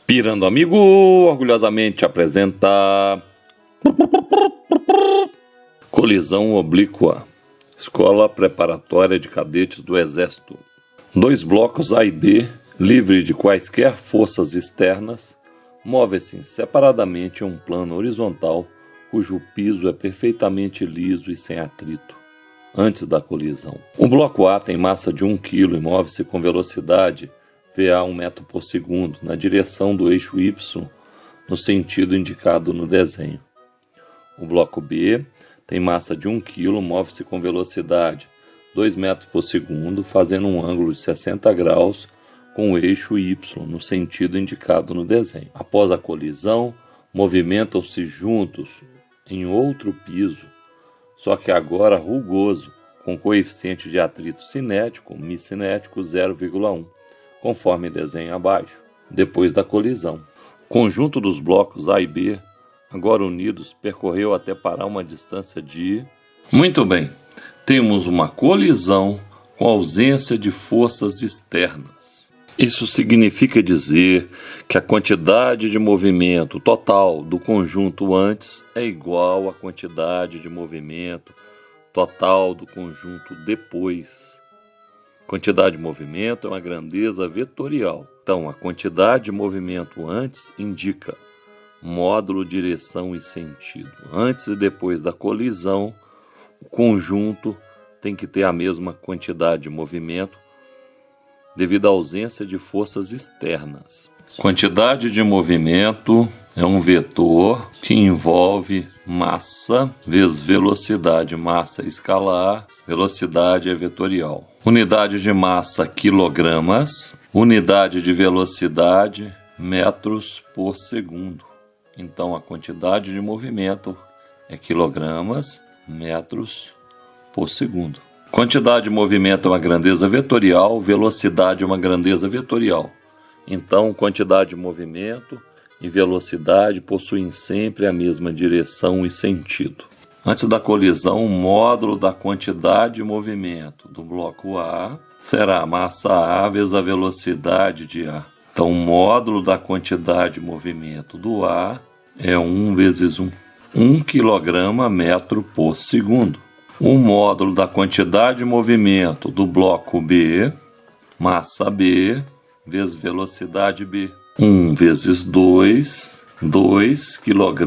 Pirando Amigo orgulhosamente apresenta Colisão Oblíqua, Escola Preparatória de Cadetes do Exército. 2 blocos A e B, livre de quaisquer forças externas, movem-se separadamente em um plano horizontal cujo piso é perfeitamente liso e sem atrito. Antes da colisão, o bloco A tem massa de 1 kg e move-se com velocidade VA 1 metro por segundo na direção do eixo Y no sentido indicado no desenho. O bloco B tem massa de 1 kg, move-se com velocidade 2 metros por segundo, fazendo um ângulo de 60 graus com o eixo Y no sentido indicado no desenho. Após a colisão, movimentam-se juntos em outro piso, só que agora rugoso, com coeficiente de atrito cinético, micinético 0,1, conforme desenho abaixo. Depois da colisão, o conjunto dos blocos A e B, agora unidos, percorreu até parar uma distância de... Muito bem, temos uma colisão com ausência de forças externas. Isso significa dizer que a quantidade de movimento total do conjunto antes é igual à quantidade de movimento total do conjunto depois. Quantidade de movimento é uma grandeza vetorial. Então, a quantidade de movimento antes indica módulo, direção e sentido. Antes e depois da colisão, o conjunto tem que ter a mesma quantidade de movimento devido à ausência de forças externas. Quantidade de movimento é um vetor que envolve massa vezes velocidade. Massa é escalar, velocidade é vetorial. Unidade de massa, quilogramas. Unidade de velocidade, metros por segundo. Então, a quantidade de movimento é quilogramas, metros por segundo. Quantidade de movimento é uma grandeza vetorial, velocidade é uma grandeza vetorial. Então, quantidade de movimento e velocidade possuem sempre a mesma direção e sentido. Antes da colisão, o módulo da quantidade de movimento do bloco A será a massa A vezes a velocidade de A. Então, o módulo da quantidade de movimento do A é 1 vezes 1. 1 kg metro por segundo. O módulo da quantidade de movimento do bloco B, massa B, vezes velocidade B. 1 vezes 2, 2 kg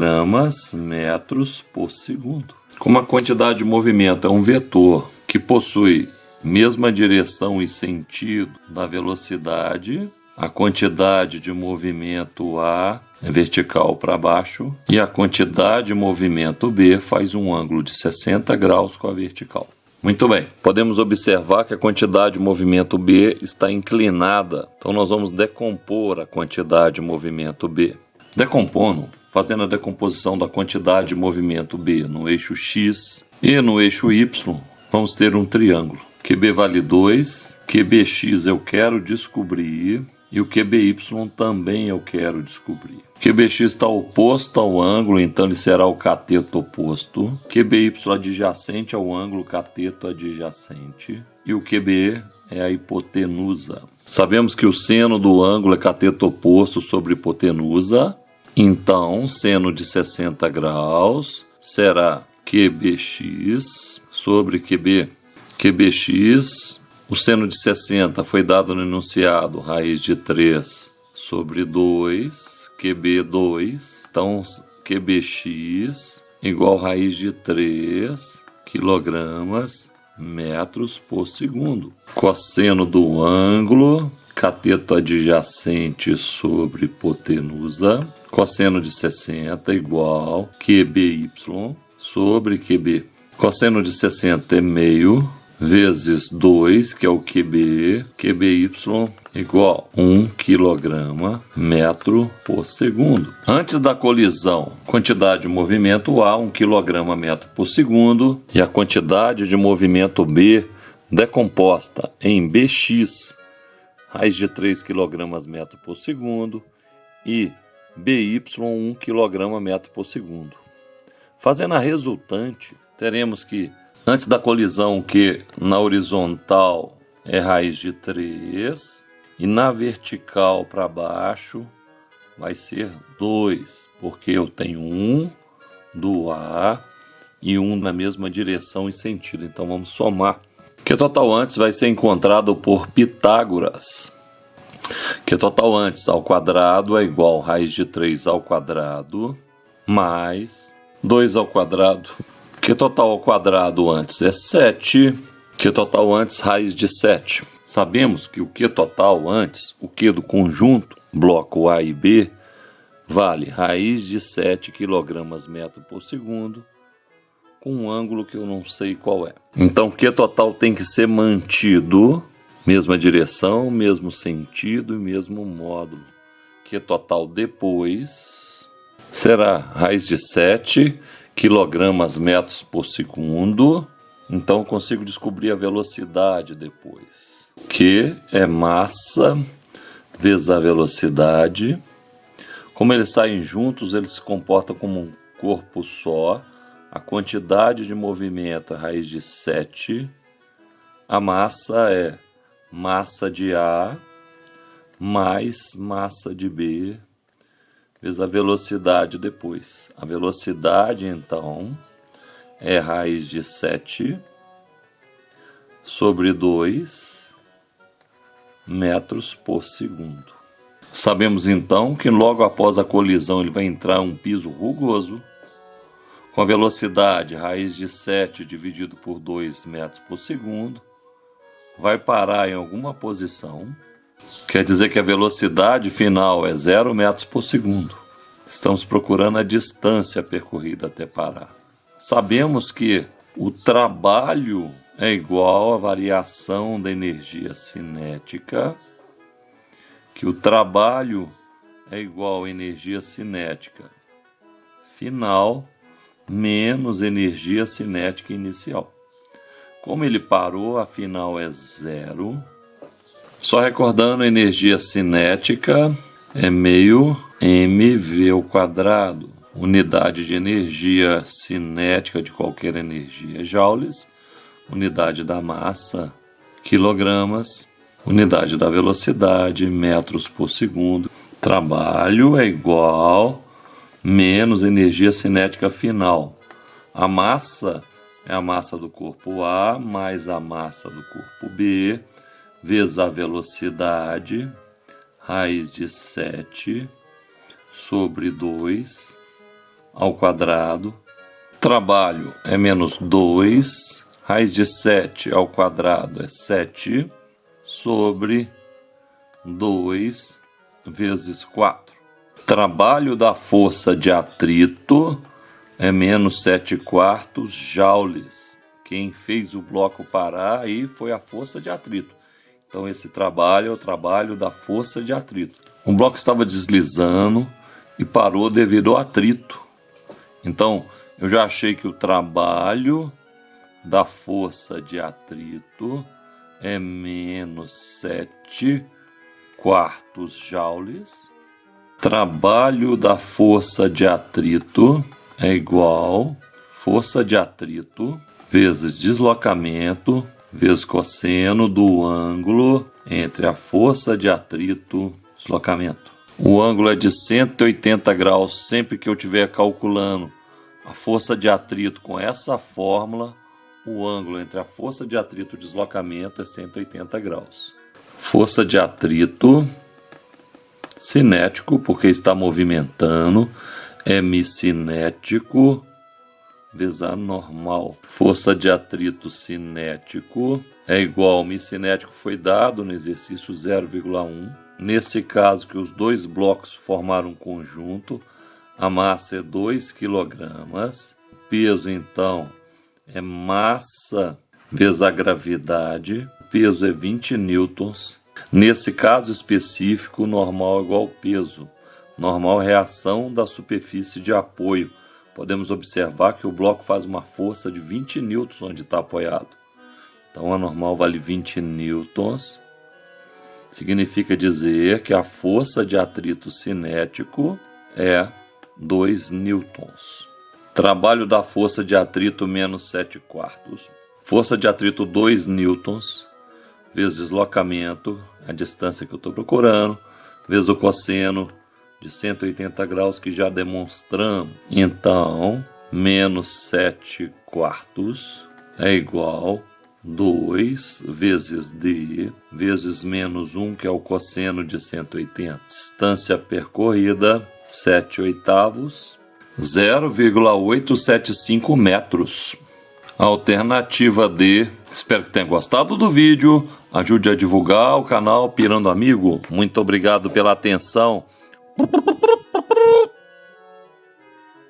metros por segundo. Como a quantidade de movimento é um vetor que possui mesma direção e sentido da velocidade, a quantidade de movimento A é vertical para baixo e a quantidade de movimento B faz um ângulo de 60 graus com a vertical. Muito bem, podemos observar que a quantidade de movimento B está inclinada, então nós vamos decompor a quantidade de movimento B. Decompondo, fazendo a decomposição da quantidade de movimento B no eixo X e no eixo Y, vamos ter um triângulo. QB vale 2, QBX eu quero descobrir e o QBY também eu quero descobrir. QBX está oposto ao ângulo, então ele será o cateto oposto. QBY adjacente ao ângulo, cateto adjacente. E o QB é a hipotenusa. Sabemos que o seno do ângulo é cateto oposto sobre hipotenusa. Então, seno de 60 graus será QBX sobre QB. QBX, o seno de 60 foi dado no enunciado, raiz de 3 sobre 2, QB2. Então, QBX igual raiz de 3 quilogramas metros por segundo. Cosseno do ângulo, cateto adjacente sobre hipotenusa. Cosseno de 60 igual QBY sobre QB. Cosseno de 60 é meio vezes 2, que é o QB, QBY igual 1 kg metro por segundo. Antes da colisão, quantidade de movimento A, 1 kg metro por segundo, e a quantidade de movimento B decomposta em BX, raiz de 3 kg metro por segundo, e BY, 1 kg metro por segundo. Fazendo a resultante, teremos que antes da colisão, que na horizontal é raiz de 3 e na vertical para baixo vai ser 2, porque eu tenho um do A e um na mesma direção e sentido. Então vamos somar. Q total antes vai ser encontrado por Pitágoras. Q total antes ao quadrado é igual a raiz de 3 ao quadrado mais 2 ao quadrado. Q total ao quadrado antes é 7. Q total antes raiz de 7. Sabemos que o Q total antes, o Q do conjunto, bloco A e B, vale raiz de 7 kg/m por segundo, com um ângulo que eu não sei qual é. Então, Q total tem que ser mantido, mesma direção, mesmo sentido e mesmo módulo. Q total depois será raiz de 7 kg/m por segundo. Então, eu consigo descobrir a velocidade depois. Q é massa vezes a velocidade. Como eles saem juntos, eles se comportam como um corpo só. A quantidade de movimento é raiz de 7. A massa é massa de A mais massa de B vezes a velocidade depois. A velocidade, então, é raiz de 7 sobre 2 metros por segundo. Sabemos então que logo após a colisão ele vai entrar um piso rugoso com a velocidade raiz de 7 dividido por 2 metros por segundo, vai parar em alguma posição, quer dizer que a velocidade final é 0 metros por segundo. Estamos procurando a distância percorrida até parar. Sabemos que o trabalho é igual à variação da energia cinética, que o trabalho é igual à energia cinética final menos energia cinética inicial. Como ele parou, a final é 0. Só recordando, a energia cinética é meio mv ao quadrado. Unidade de energia cinética de qualquer energia, joules. Unidade da massa, quilogramas. Unidade da velocidade, metros por segundo. Trabalho é igual menos energia cinética final. A massa é a massa do corpo A mais a massa do corpo B, vezes a velocidade, raiz de 7 sobre 2 ao quadrado. Trabalho é menos 2, raiz de 7 ao quadrado é 7 sobre 2 vezes 4. Trabalho da força de atrito é menos 7/4 joules. Quem fez o bloco parar aí foi a força de atrito. Então esse trabalho é o trabalho da força de atrito. O bloco estava deslizando e parou devido ao atrito. Então eu já achei que o trabalho da força de atrito é menos 7/4 joules. Trabalho da força de atrito é igual força de atrito vezes deslocamento vezes cosseno do ângulo entre a força de atrito e deslocamento. O ângulo é de 180 graus sempre que eu estiver calculando a força de atrito com essa fórmula. O ângulo entre a força de atrito e o deslocamento é 180 graus. Força de atrito cinético, porque está movimentando, é μ cinético vezes A normal. Força de atrito cinético é igual, μ cinético foi dado no exercício 0,1. Nesse caso que os dois blocos formaram um conjunto, a massa é 2 kg. O peso então é massa vezes a gravidade. O peso é 20 newtons. Nesse caso específico, o normal é igual ao peso. Normal é a reação da superfície de apoio. Podemos observar que o bloco faz uma força de 20 newtons onde está apoiado. Então a normal vale 20 newtons. Significa dizer que a força de atrito cinético é 2 newtons. Trabalho da força de atrito menos 7/4. Força de atrito 2 newtons. Vezes deslocamento, a distância que eu estou procurando, vezes o cosseno de 180 graus que já demonstramos. Então, menos 7 quartos é igual 2 vezes D vezes menos 1, que é o cosseno de 180. Distância percorrida, 7 oitavos, 0,875 metros. Alternativa D. Espero que tenha gostado do vídeo. Ajude a divulgar o canal Pirando Amigo. Muito obrigado pela atenção.